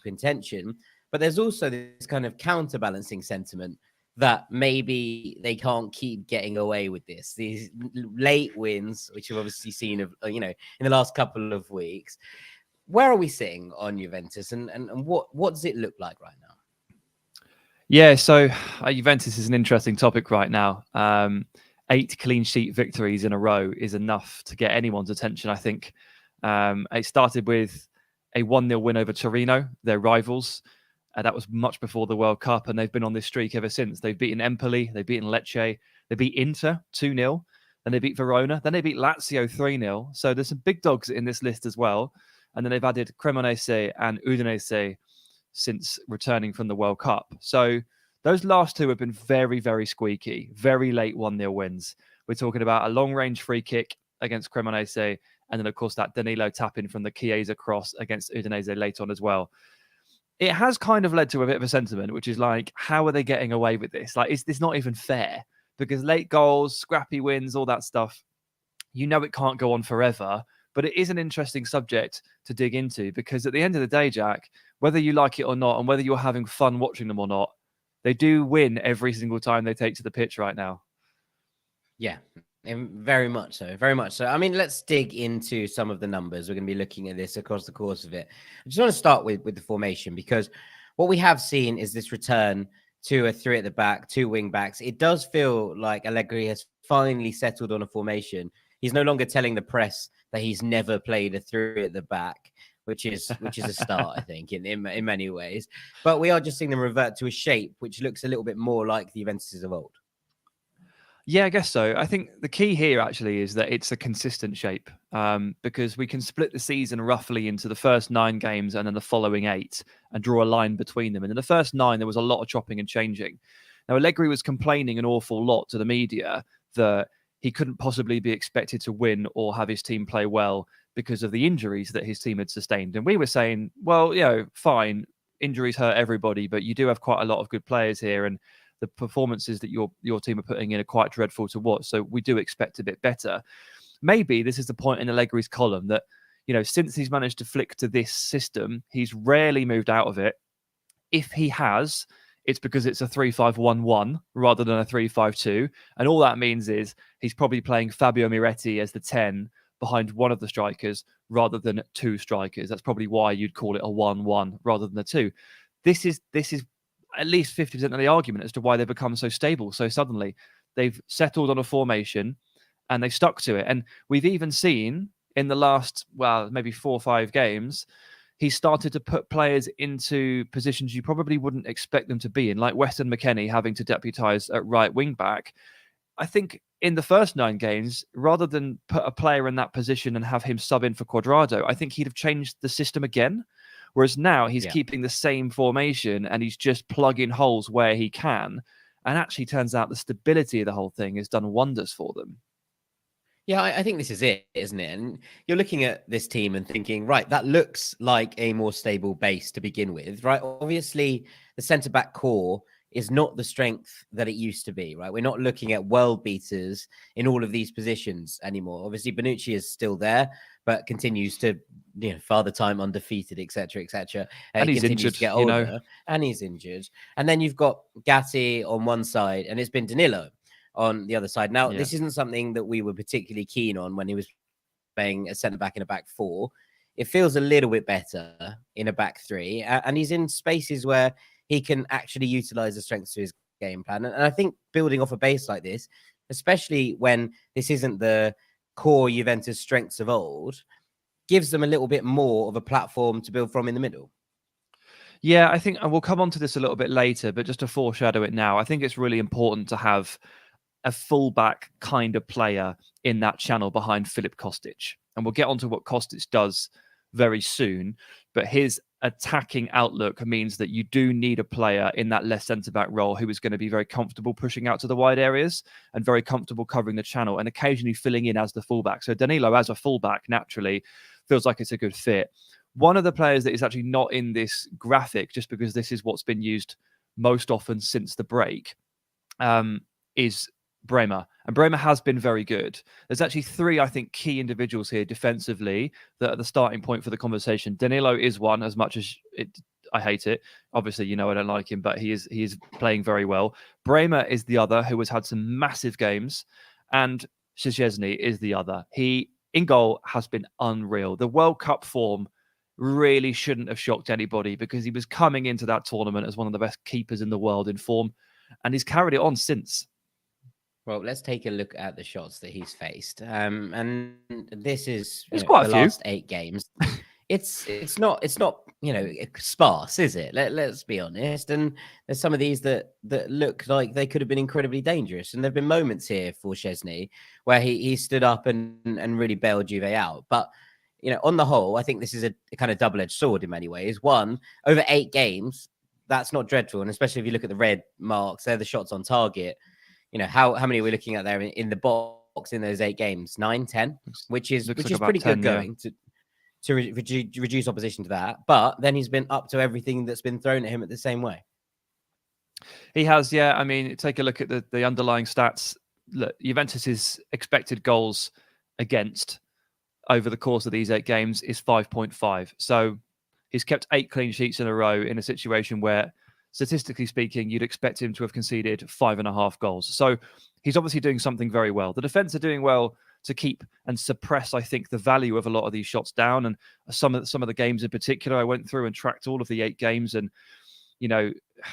contention. But there's also this kind of counterbalancing sentiment that maybe they can't keep getting away with this. These late wins, which you've obviously seen in the last couple of weeks. Where are we sitting on Juventus, and what does it look like right now? Yeah, so Juventus is an interesting topic right now. 8 clean sheet victories in a row is enough to get anyone's attention, I think. It started with a 1-0 win over Torino, their rivals. That was much before the World Cup, and they've been on this streak ever since. They've beaten Empoli, they've beaten Lecce, they beat Inter 2-0, then they beat Verona, then they beat Lazio 3-0. So there's some big dogs in this list as well. And then they've added Cremonese and Udinese since returning from the World Cup. So those last two have been very, very squeaky, very late 1-0 wins. We're talking about a long-range free kick against Cremonese, and then, of course, that Danilo tap-in from the Chiesa cross against Udinese late on as well. It has kind of led to a bit of a sentiment, which is like, how are they getting away with this? Like, is this not even fair? Because late goals, scrappy wins, all that stuff, you know it can't go on forever. But it is an interesting subject to dig into, because at the end of the day, Jack, whether you like it or not, and whether you're having fun watching them or not, they do win every single time they take to the pitch right now. Yeah, very much so. Very much so. I mean, let's dig into some of the numbers. We're going to be looking at this across the course of it. I just want to start with the formation, because what we have seen is this return to a 3 at the back, 2 wing backs. It does feel like Allegri has finally settled on a formation. He's no longer telling the press that he's never played a 3 at the back, which is a start, I think, in many ways. But we are just seeing them revert to a shape which looks a little bit more like the Juventus of old. Yeah, I guess so. I think the key here actually is that it's a consistent shape, because we can split the season roughly into the first 9 games and then the following 8 and draw a line between them. And in the first 9, there was a lot of chopping and changing. Now, Allegri was complaining an awful lot to the media that he couldn't possibly be expected to win or have his team play well because of the injuries that his team had sustained. And we were saying, well, fine, injuries hurt everybody, but you do have quite a lot of good players here, and the performances that your team are putting in are quite dreadful to watch. So we do expect a bit better. Maybe this is the point in Allegri's column that, since he's managed to flick to this system, he's rarely moved out of it. If he has, it's because it's a 3-5-1-1 rather than a 3-5-2. And all that means is he's probably playing Fabio Miretti as the 10 behind one of the strikers rather than 2 strikers. That's probably why you'd call it a 1-1 rather than a 2. This is at least 50% of the argument as to why they've become so stable so suddenly. They've settled on a formation and they've stuck to it. And we've even seen in the last, maybe 4 or 5 games, he started to put players into positions you probably wouldn't expect them to be in, like Weston McKennie having to deputise at right wing back. I think in the first 9 games, rather than put a player in that position and have him sub in for Cuadrado, I think he'd have changed the system again. Whereas now he's keeping the same formation and he's just plugging holes where he can. And actually turns out the stability of the whole thing has done wonders for them. Yeah, I think this is it, isn't it? And you're looking at this team and thinking, right, that looks like a more stable base to begin with, right? Obviously, the centre-back core is not the strength that it used to be, right? We're not looking at world beaters in all of these positions anymore. Obviously, Bonucci is still there, but continues to, father time undefeated, etc., etc. And he's injured, to get older, and he's injured. And then you've got Gatti on one side, and it's been Danilo on the other side. Now, this isn't something that we were particularly keen on when he was playing a centre-back in a back 4. It feels a little bit better in a back 3, and he's in spaces where he can actually utilize the strengths to his game plan. And I think building off a base like this, especially when this isn't the core Juventus strengths of old, gives them a little bit more of a platform to build from in the middle. Yeah, I think, and we'll come on to this a little bit later, but just to foreshadow it now, I think it's really important to have a fullback kind of player in that channel behind Filip Kostić. And we'll get onto what Kostić does very soon, but his attacking outlook means that you do need a player in that left centre-back role who is going to be very comfortable pushing out to the wide areas and very comfortable covering the channel and occasionally filling in as the fullback. So Danilo as a fullback naturally feels like it's a good fit. One of the players that is actually not in this graphic, just because this is what's been used most often since the break, is Bremer. And Bremer has been very good. There's actually 3, I think, key individuals here defensively that are the starting point for the conversation. Danilo is one, as much as I hate it. Obviously, I don't like him, but he is playing very well. Bremer is the other who has had some massive games, and Szczesny is the other. He, in goal, has been unreal. The World Cup form really shouldn't have shocked anybody because he was coming into that tournament as one of the best keepers in the world in form, and he's carried it on since. Well, let's take a look at the shots that he's faced. And this is It's quite a the few. last 8 games. It's not sparse, is it? Let's be honest. And there's some of these that look like they could have been incredibly dangerous. And there've been moments here for Szczesny where he stood up and really bailed Juve out. But on the whole, I think this is a kind of double-edged sword in many ways. One, over 8 games, that's not dreadful, and especially if you look at the red marks, they're the shots on target. How many are we looking at there in the box in those 8 games? 9, 10, which is pretty 10, good going to reduce opposition to that. But then he's been up to everything that's been thrown at him at the same way. He has, yeah. I mean, take a look at the underlying stats. Look, Juventus's expected goals against over the course of these 8 games is 5.5. So he's kept 8 clean sheets in a row in a situation where, statistically speaking, you'd expect him to have conceded 5.5 goals. So he's obviously doing something very well. The defense are doing well to keep and suppress, I think, the value of a lot of these shots down. And some of the games in particular, I went through and tracked all of the 8 games. And,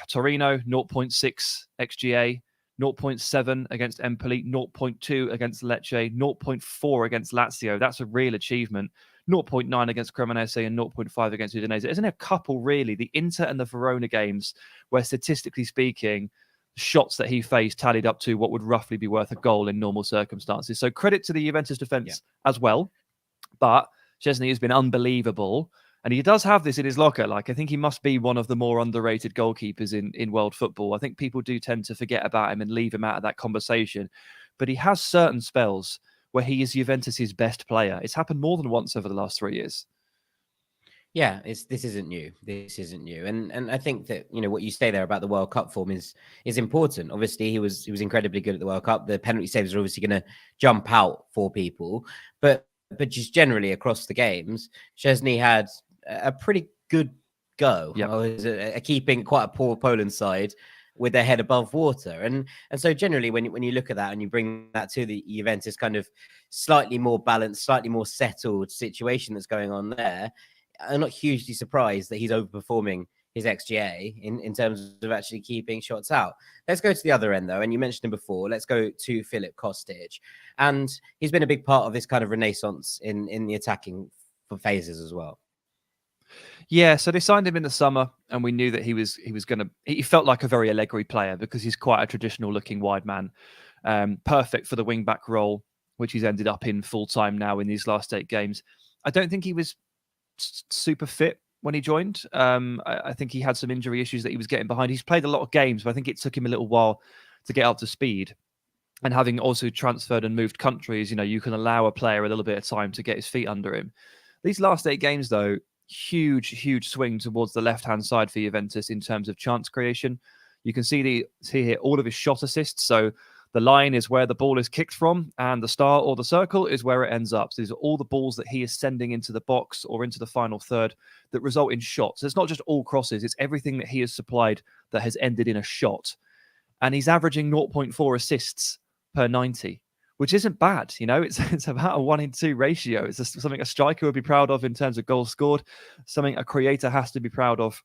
Torino, 0.6 XGA, 0.7 against Empoli, 0.2 against Lecce, 0.4 against Lazio. That's a real achievement. 0.9 against Cremonese and 0.5 against Udinese. Isn't there a couple, really, the Inter and the Verona games, where statistically speaking, shots that he faced tallied up to what would roughly be worth a goal in normal circumstances. So credit to the Juventus defence as well. But Szczesny has been unbelievable. And he does have this in his locker. Like, I think he must be one of the more underrated goalkeepers in world football. I think people do tend to forget about him and leave him out of that conversation. But he has certain spells where he is Juventus's best player. It's happened more than once over the last 3 years. Yeah, this isn't new. This isn't new. And I think that, what you say there about the World Cup form is important. Obviously, he was incredibly good at the World Cup. The penalty saves are obviously going to jump out for people. But just generally across the games, Szczesny had a pretty good go. Yep. Keeping quite a poor Poland side with their head above water. And so generally when you look at that and you bring that to the Juventus kind of slightly more balanced, slightly more settled situation that's going on there, I'm not hugely surprised that he's overperforming his XGA in terms of actually keeping shots out. Let's go to the other end, though, and you mentioned him before. Let's go to Filip Kostić. And he's been a big part of this kind of renaissance in the attacking phases as well. Yeah, so they signed him in the summer, and we knew that he was going to. He felt like a very Allegri player because he's quite a traditional-looking wide man, perfect for the wing-back role, which he's ended up in full-time now in these last 8 games. I don't think he was super fit when he joined. I think he had some injury issues that he was getting behind. He's played a lot of games, but I think it took him a little while to get up to speed. And having also transferred and moved countries, you can allow a player a little bit of time to get his feet under him. These last 8 games, though, huge swing towards the left-hand side for Juventus in terms of chance creation. You can see here all of his shot assists. So the line is where the ball is kicked from, and the star or the circle is where it ends up. So these are all the balls that he is sending into the box or into the final third that result in shots. It's not just all crosses, it's everything that he has supplied that has ended in a shot. And he's averaging 0.4 assists per 90, which isn't bad. It's about a 1-in-2 ratio. It's something a striker would be proud of in terms of goals scored, something a creator has to be proud of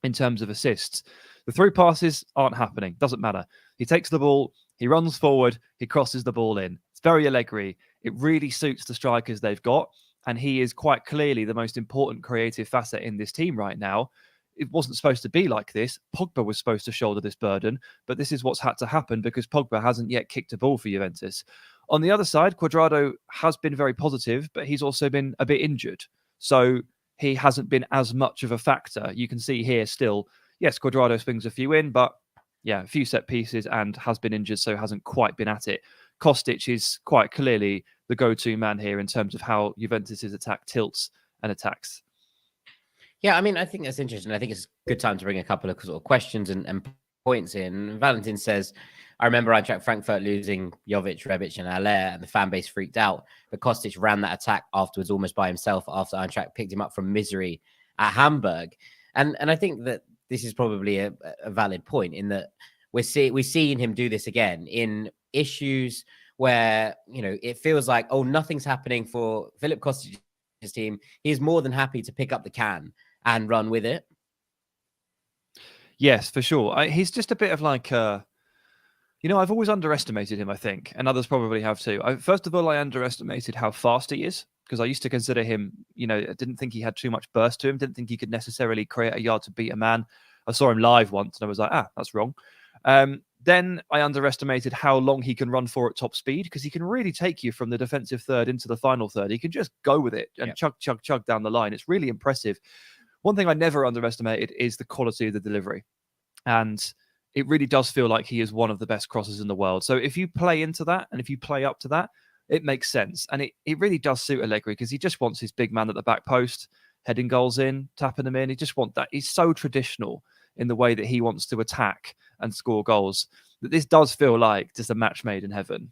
in terms of assists. The through passes aren't happening. Doesn't matter. He takes the ball, he runs forward, he crosses the ball in. It's very Allegri. It really suits the strikers they've got, and he is quite clearly the most important creative facet in this team right now. It wasn't supposed to be like this. Pogba was supposed to shoulder this burden, but this is what's had to happen because Pogba hasn't yet kicked a ball for Juventus. On the other side, Cuadrado has been very positive, but he's also been a bit injured. So he hasn't been as much of a factor. You can see here still, yes, Cuadrado swings a few in, but yeah, a few set pieces and has been injured, so hasn't quite been at it. Kostić is quite clearly the go-to man here in terms of how Juventus's attack tilts and attacks. Yeah, I mean, I think that's interesting. I think it's a good time to bring a couple of sort of questions and points in. Valentin says, I remember Eintracht Frankfurt losing Jovic, Rebic and Haller, and the fan base freaked out. But Kostić ran that attack afterwards almost by himself after Eintracht picked him up from misery at Hamburg. And I think that this is probably a valid point in that we're seeing him do this again in issues where, you know, it feels like, oh, nothing's happening for Philip Kostić's team. He's more than happy to pick up the can and run with it. Yes, for sure. He's just a bit of like, I've always underestimated him, I think, and others probably have too. First of all, I underestimated how fast he is, because I used to consider him, I didn't think he had too much burst to him, didn't think he could necessarily create a yard to beat a man. I saw him live once and I was like, that's wrong. Then I underestimated how long he can run for at top speed, because he can really take you from the defensive third into the final third. He can just go with it and chug down the line. It's really impressive. One thing I never underestimated is the quality of the delivery. And it really does feel like he is one of the best crossers in the world. So if you play into that and if you play up to that, it makes sense. And it really does suit Allegri, because he just wants his big man at the back post, heading goals in, tapping them in. He just wants that. He's so traditional in the way that he wants to attack and score goals that this does feel like just a match made in heaven.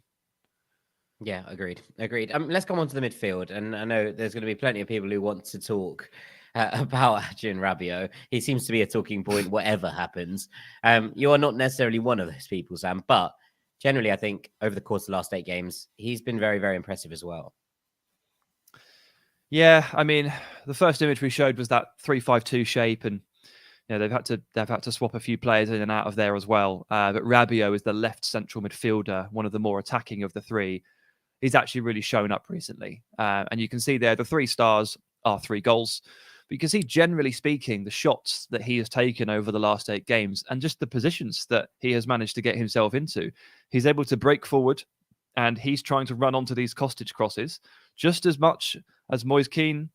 Yeah, agreed. Let's come on to the midfield. And I know there's going to be plenty of people who want to talk about Adrien Rabiot. He seems to be a talking point, whatever happens. You are not necessarily one of those people, Sam, but generally, I think over the course of the last 8 games, he's been very, very impressive as well. Yeah, I mean, the first image we showed was that 3-5-2 shape, and they've had to swap a few players in and out of there as well. But Rabiot is the left central midfielder, one of the more attacking of the three. He's actually really shown up recently, and you can see there the 3 stars are 3 goals. But you can see, generally speaking, the shots that he has taken over the last 8 games and just the positions that he has managed to get himself into. He's able to break forward, and he's trying to run onto these Kostić crosses just as much as Kean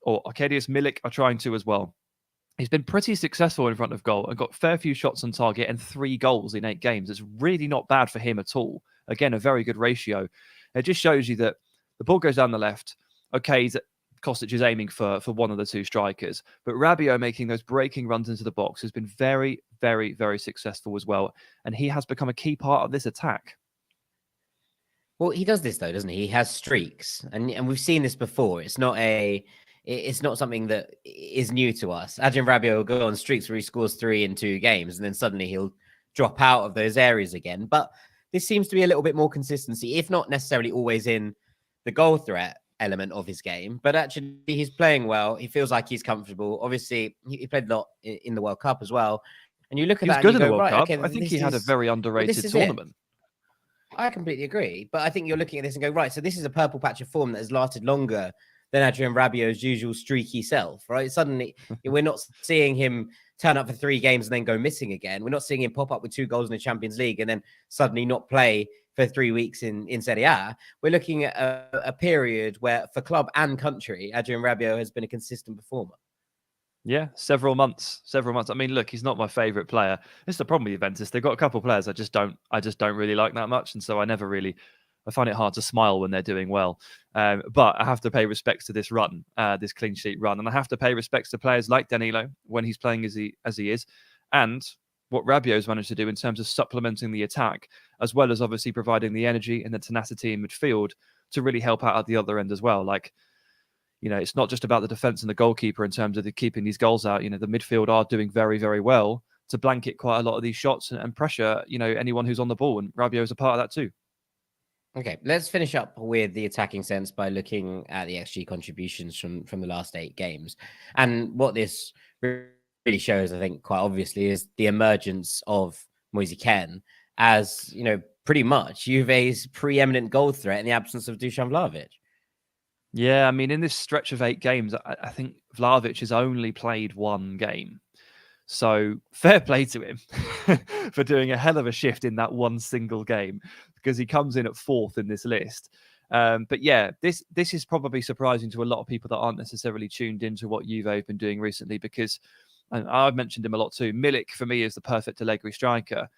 or Arkadiusz Milik are trying to as well. He's been pretty successful in front of goal and got a fair few shots on target and 3 goals in 8 games. It's really not bad for him at all. Again, a very good ratio. It just shows you that the ball goes down the left. Okay, Kostić is aiming for one of the 2 strikers, but Rabiot making those breaking runs into the box has been very, very, very successful as well. And he has become a key part of this attack. Well, he does this though, doesn't he? He has streaks, and we've seen this before. It's not something that is new to us. Adrien Rabiot will go on streaks where he scores 3 in 2 games, and then suddenly he'll drop out of those areas again. But this seems to be a little bit more consistency, if not necessarily always in the goal threat element of his game, but actually he's playing well. He feels like he's comfortable. Obviously, he played a lot in the World Cup as well. And you look at that, he was good in in the World Cup. Okay, I think he had a very underrated tournament. I completely agree, but I think you're looking at this and go, right, so this is a purple patch of form that has lasted longer than Adrien Rabiot's usual streaky self, right? Suddenly, we're not seeing him turn up for 3 games and then go missing again. We're not seeing him pop up with 2 goals in the Champions League and then suddenly not play for 3 weeks in Serie A. We're looking at a period where, for club and country, Adrien Rabiot has been a consistent performer. Yeah, several months. I mean, look, he's not my favorite player. It's the problem with Juventus. They've got a couple of players I just don't really like that much, and so I find it hard to smile when they're doing well. But I have to pay respects to this run, this clean sheet run, and I have to pay respects to players like Danilo when he's playing as he is, and what Rabiot's managed to do in terms of supplementing the attack, as well as obviously providing the energy and the tenacity in midfield to really help out at the other end as well. Like, it's not just about the defense and the goalkeeper in terms of keeping these goals out. The midfield are doing very, very well to blanket quite a lot of these shots and pressure, anyone who's on the ball. And Rabiot is a part of that too. Okay, let's finish up with the attacking sense by looking at the XG contributions from the last 8 games. And what this really shows, I think, quite obviously, is the emergence of Kean as, pretty much Juve's preeminent goal threat in the absence of Dusan Vlahovic. Yeah, I mean, in this stretch of 8 games, I think Vlahovic has only played 1 game. So fair play to him for doing a hell of a shift in that 1 single game, because he comes in at 4th in this list. But yeah, this is probably surprising to a lot of people that aren't necessarily tuned into what Juve have been doing recently, because I've mentioned him a lot too. Milik, for me, is the perfect Allegri striker,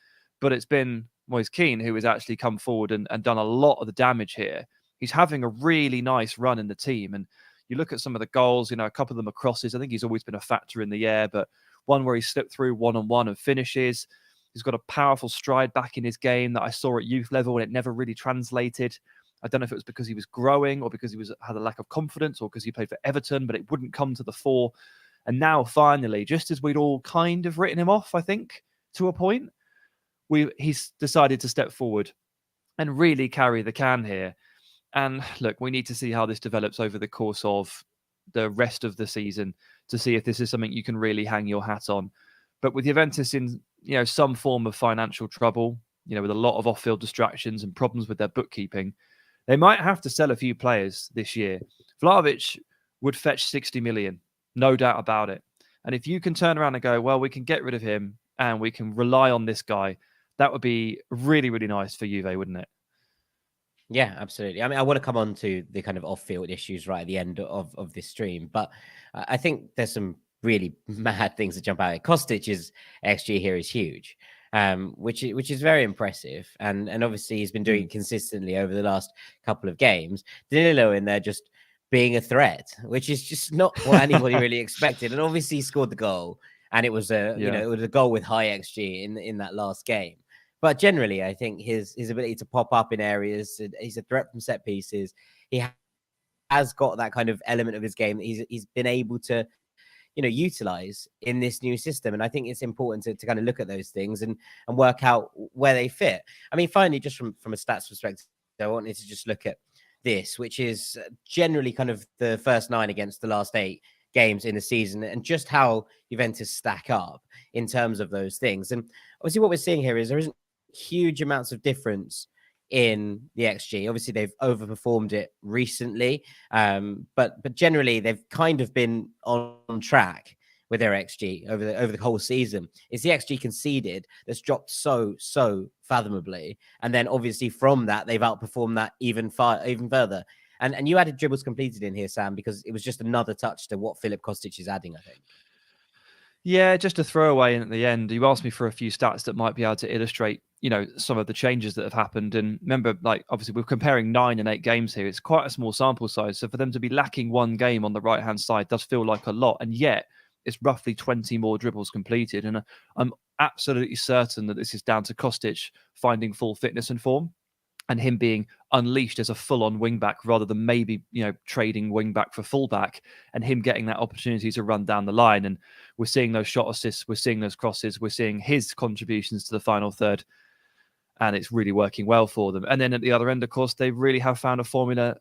but it's been Kean who has actually come forward and done a lot of the damage here. He's having a really nice run in the team. And you look at some of the goals, a couple of them are crosses. I think he's always been a factor in the air, but one where he slipped through one-on-one and finishes. He's got a powerful stride back in his game that I saw at youth level, and it never really translated. I don't know if it was because he was growing or because he had a lack of confidence or because he played for Everton, but it wouldn't come to the fore. And now, finally, just as we'd all kind of written him off, I think, to a point, he's decided to step forward and really carry the can here. And look, we need to see how this develops over the course of the rest of the season to see if this is something you can really hang your hat on. But with Juventus in, some form of financial trouble, with a lot of off-field distractions and problems with their bookkeeping, they might have to sell a few players this year. Vlahovic would fetch 60 million, no doubt about it. And if you can turn around and go, well, we can get rid of him and we can rely on this guy, that would be really, really nice for Juve, wouldn't it? Yeah, absolutely. I mean, I want to come on to the kind of off-field issues right at the end of this stream, but I think there's some really mad things that jump out. Kostić's XG here is huge, which is very impressive, and obviously he's been doing it consistently over the last couple of games. Danilo in there just being a threat, which is just not what anybody really expected. And obviously he scored the goal, and it was it was a goal with high XG in that last game. But generally, I think his ability to pop up in areas, he's a threat from set pieces. He has got that kind of element of his game that he's been able to, utilize in this new system. And I think it's important to kind of look at those things and work out where they fit. I mean, finally, just from a stats perspective, I wanted to just look at this, which is generally kind of the first 9 against the last 8 games in the season and just how Juventus stack up in terms of those things. And obviously what we're seeing here is there isn't huge amounts of difference in the XG. Obviously, they've overperformed it recently, but generally they've kind of been on track with their XG over the whole season. It's the XG conceded that's dropped so fathomably, and then obviously from that they've outperformed that even further. And you added dribbles completed in here, Sam, because it was just another touch to what Filip Kostić is adding, I think. Yeah, just a throwaway in at the end. You asked me for a few stats that might be able to illustrate, some of the changes that have happened. And remember, obviously we're comparing 9 and 8 games here. It's quite a small sample size. So for them to be lacking 1 game on the right-hand side does feel like a lot. And yet it's roughly 20 more dribbles completed. And I'm absolutely certain that this is down to Kostić finding full fitness and form, and him being unleashed as a full-on wing-back rather than maybe, trading wing-back for full-back, and him getting that opportunity to run down the line. And we're seeing those shot assists, we're seeing those crosses, we're seeing his contributions to the final third, and it's really working well for them. And then at the other end, of course, they really have found a formula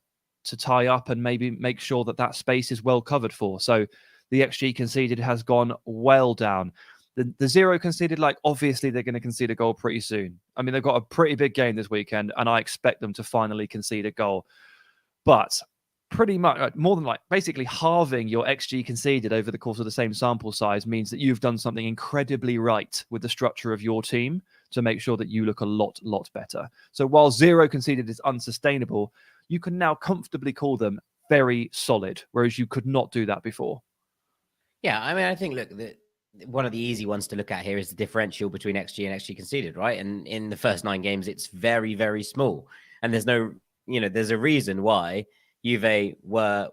to tie up and maybe make sure that space is well covered for. So the XG conceded has gone well down. The 0 conceded, obviously they're going to concede a goal pretty soon. I mean, they've got a pretty big game this weekend, and I expect them to finally concede a goal. But pretty much, more than basically halving your XG conceded over the course of the same sample size means that you've done something incredibly right with the structure of your team to make sure that you look a lot better. So while 0 conceded is unsustainable, you can now comfortably call them very solid, whereas you could not do that before. Yeah, I mean, I think, look, one of the easy ones to look at here is the differential between XG and XG conceded, right? And in the first 9 games, it's very, very small. And there's no, there's a reason why Juve were,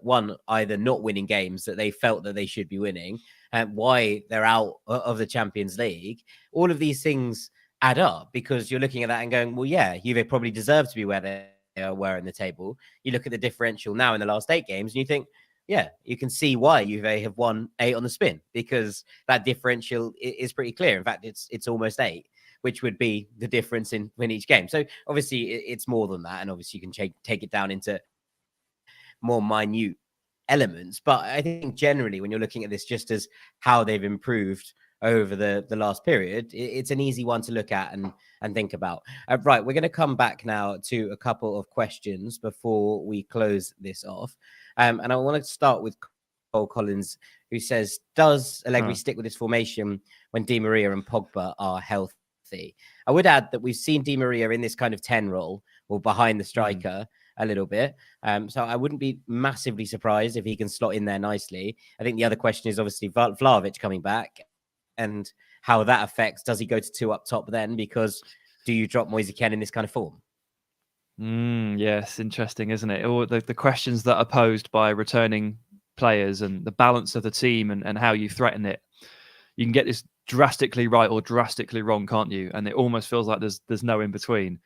either not winning games that they felt that they should be winning, and why they're out of the Champions League. All of these things add up because you're looking at that and going, well, yeah, Juve probably deserve to be where they were in the table. You look at the differential now in the last 8 games and you think, yeah, you can see why Juve have won 8 on the spin, because that differential is pretty clear. In fact, it's almost 8, which would be the difference in each game. So obviously it's more than that. And obviously you can take it down into more minute elements. But I think generally when you're looking at this just as how they've improved over the last period, it's an easy one to look at and think about. Right, we're going to come back now to a couple of questions before we close this off. And I want to start with Cole Collins, who says, does Allegri stick with this formation when Di Maria and Pogba are healthy? I would add that we've seen Di Maria in this kind of 10 role, or behind the striker a little bit. So I wouldn't be massively surprised if he can slot in there nicely. I think the other question is obviously Vlahovic coming back and how that affects, does he go to 2 up top then? Because do you drop Moise Kean in this kind of form? Yes, interesting, isn't it? All the questions that are posed by returning players and the balance of the team and how you threaten it. You can get this drastically right or drastically wrong, can't you? And it almost feels like there's no in between,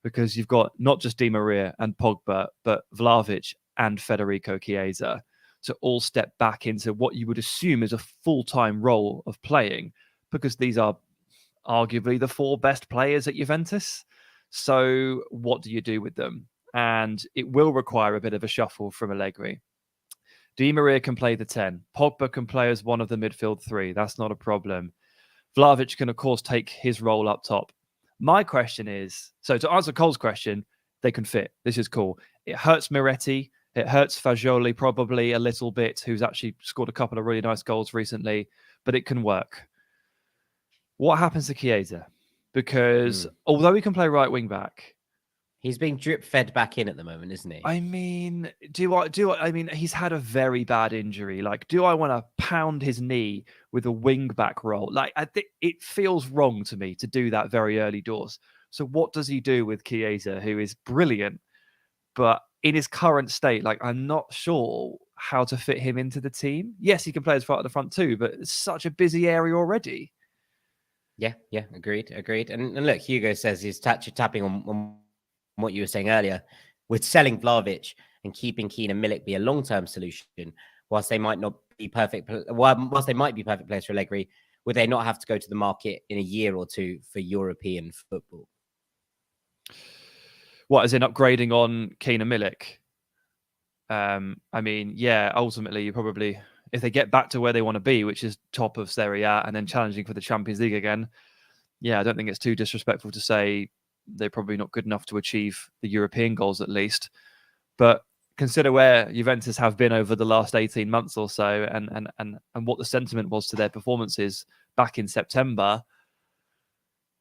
because you've got not just Di Maria and Pogba, but Vlahovic and Federico Chiesa. to all step back into what you would assume is a full-time role of playing, because these are arguably the 4 best players at Juventus. So what do you do with them? And it will require a bit of a shuffle from Allegri. Di Maria can play the 10. Pogba can play as one of the midfield 3. That's not a problem. Vlahovic can, of course, take his role up top. My question is, so to answer Cole's question, they can fit. This is cool. It hurts Miretti. It hurts Fagioli probably a little bit, who's actually scored a couple of really nice goals recently, but it can work. What happens to Chiesa? Because although he can play right wing back, he's being drip fed back in at the moment, isn't he? I mean, I mean, he's had a very bad injury. Like, do I want to pound his knee with a wing back role? Like, I think it feels wrong to me to do that very early doors. So what does he do with Chiesa, who is brilliant, but in his current state, like, I'm not sure how to fit him into the team. Yes, he can play as far at the front too, but it's such a busy area already. Yeah, agreed. And look, Hugo says he's tapping on what you were saying earlier. With selling Vlahovic and keeping Kean and Milik be a long-term solution, whilst they might be perfect players for Allegri, would they not have to go to the market in a year or two for European football? What, as in upgrading on Kean and Milik? I mean, yeah, ultimately, you probably, if they get back to where they want to be, which is top of Serie A and then challenging for the Champions League again, yeah, I don't think it's too disrespectful to say they're probably not good enough to achieve the European goals at least. But consider where Juventus have been over the last 18 months or so, and what the sentiment was to their performances back in September.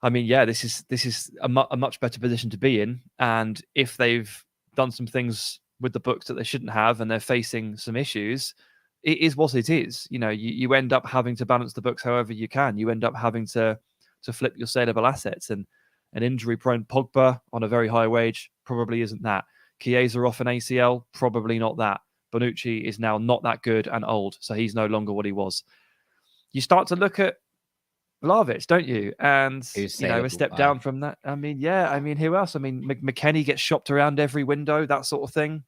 I mean, yeah, this is a much better position to be in. And if they've done some things with the books that they shouldn't have, and they're facing some issues, it is what it is. You know, you end up having to balance the books however you can. You end up having to flip your saleable assets, and an injury-prone Pogba on a very high wage probably isn't that. Chiesa off an ACL, probably not that. Bonucci is now not that good and old, so he's no longer what he was. You start to look at Vlahovic, don't you? And, you know, a step down from that. I mean, yeah, I mean, who else? I mean, McKennie gets shopped around every window, that sort of thing.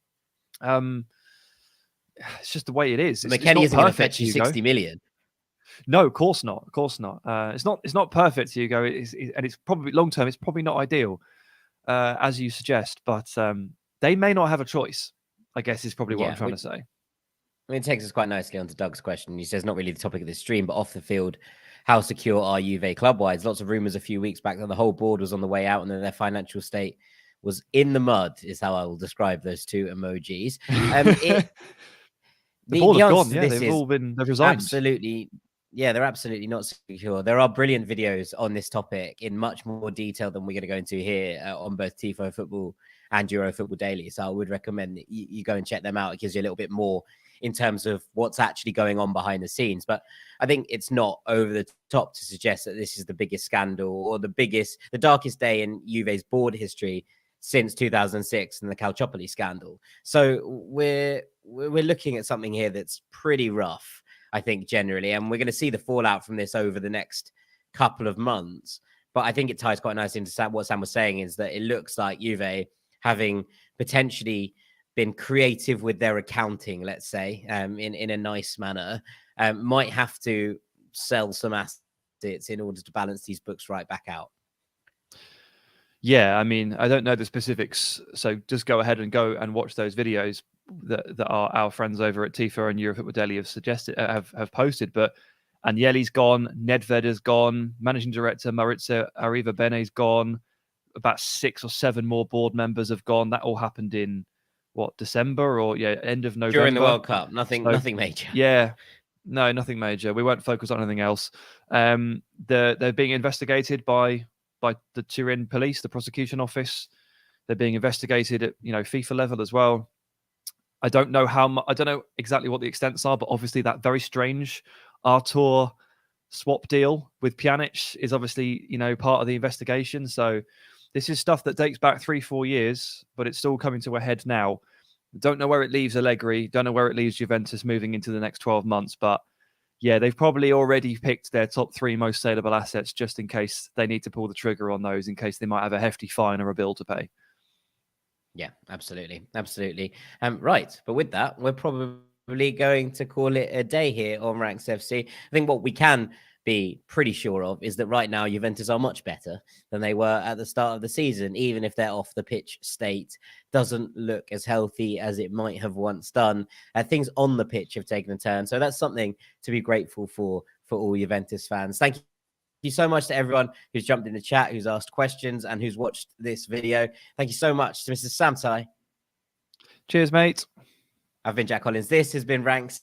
It's just the way it is. McKennie isn't going to fetch you 60 million. No, of course not. Of course not. It's not perfect, Hugo. And it's probably long term. It's probably not ideal, as you suggest. But they may not have a choice, I guess, is probably what I'm trying to say. I mean, it takes us quite nicely onto Doug's question. He says, not really the topic of this stream, but off the field, how secure are Juve club-wise? Lots of rumours a few weeks back that the whole board was on the way out and that their financial state was in the mud, is how I will describe those two emojis. The board have gone. Yeah, they've resigned. Absolutely. Yeah, they're absolutely not secure. There are brilliant videos on this topic in much more detail than we're going to go into here on both Tifo Football and Euro Football Daily. So I would recommend that you go and check them out. It gives you a little bit more in terms of what's actually going on behind the scenes. But I think it's not over the top to suggest that this is the biggest scandal or the darkest day in Juve's board history since 2006 and the Calciopoli scandal. So we're looking at something here that's pretty rough, I think, generally. And we're going to see the fallout from this over the next couple of months. But I think it ties quite nicely into what Sam was saying, is that it looks like Juve, having potentially been creative with their accounting, let's say, in a nice manner, might have to sell some assets in order to balance these books right back out. Yeah, I mean, I don't know the specifics, so just go ahead and watch those videos that our friends over at Tifo and Euro Football Daily have suggested, have posted. But Agnelli's gone, Nedved is gone, managing director Maurizio Arrivabene's gone, about 6 or 7 more board members have gone. That all happened in December or end of November during the World Cup. Nothing major. Yeah, no, nothing major. We won't focus on anything else. They're being investigated by the Turin police, the prosecution office. They're being investigated at FIFA level as well. I don't know I don't know exactly what the extents are, but obviously that very strange Artur swap deal with Pjanic is obviously part of the investigation. So this is stuff that dates back 3-4 years, but it's still coming to a head now. Don't know where it leaves Allegri. Don't know where it leaves Juventus moving into the next 12 months. But yeah, they've probably already picked their top 3 most saleable assets just in case they need to pull the trigger on those, in case they might have a hefty fine or a bill to pay. Yeah, absolutely. Right. But with that, we're probably going to call it a day here on Ranks FC. I think what we can be pretty sure of is that right now Juventus are much better than they were at the start of the season, even if their off the pitch state doesn't look as healthy as it might have once done. Things on the pitch have taken a turn, so that's something to be grateful for all Juventus fans. Thank you so much to everyone who's jumped in the chat, who's asked questions, and who's watched this video. Thank you so much to Mr. Samtai. Cheers, mate. I've been Jack Collins. This has been Ranks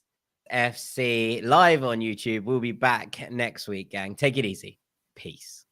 FC live on YouTube. We'll be back next week, gang. Take it easy. Peace.